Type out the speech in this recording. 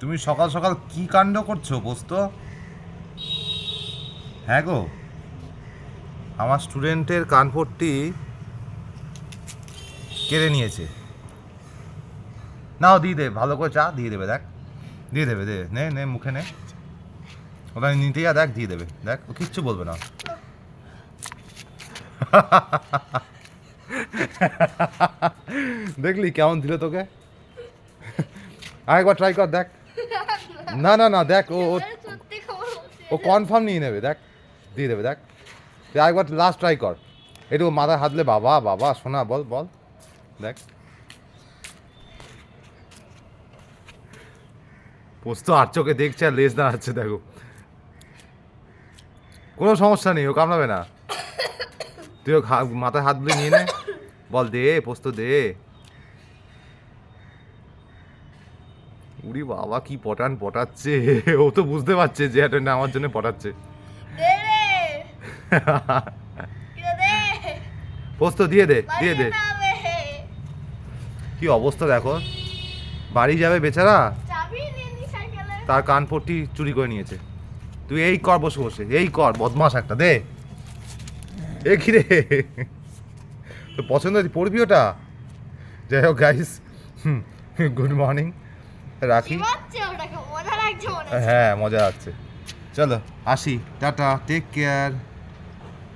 তুমি সকাল সকাল কি কাণ্ড করছো পোস্ত? হ্যাঁ গো, আমার স্টুডেন্টের কানপট্টি কেড়ে নিয়েছে। নাও দিয়ে দেবে, ভালো করে চা দিয়ে দেবে, দেখ দিয়ে দেবে, দে নে নে মুখে নে, ওটা নিতে যা, দেখ দিয়ে দেবে, দেখ ও কিচ্ছু বলবে না। দেখলি কেমন দিল তোকে? আরেকবার ট্রাই কর, দেখ। না না না, দেখ ও ও ও কনফার্ম নিয়ে নেবে, দেখ দিয়ে দেবে, দেখ তুই আরেকবার লাস্ট ট্রাই কর, একটু মাথায় হাতলে, বাবা বাবা শোনা, বল বল, দেখ পোস্ত আর চোখে দেখছে আর লেজ দাঁড়াচ্ছে, দেখো কোনো সমস্যা নেই, ও কামড়াবে না। তুই ও মাথায় হাত বুলিয়ে নিয়ে নে, বল দে পোস্ত দে। উরি বাবা কি পটান পটাচ্ছে, ও তো বুঝতে পারছে যে এটা না আমার জন্য পটাচ্ছে। পোস্ত দিয়ে দে দিয়ে দে। কি অবস্থা দেখো, বাড়ি যাবে বেচারা, তার কানপট্টি চুরি করে নিয়েছে। তুই এই কর বসে বসে, এই কর, বদমাস একটা, দে। এ কি রে, তো পছন্দ পড়বি ওটা? যাই হোক গাইস, গুড মর্নিং, রাখি। হ্যাঁ মজা আছে, চলো আসি, টাটা, টেক কেয়ার।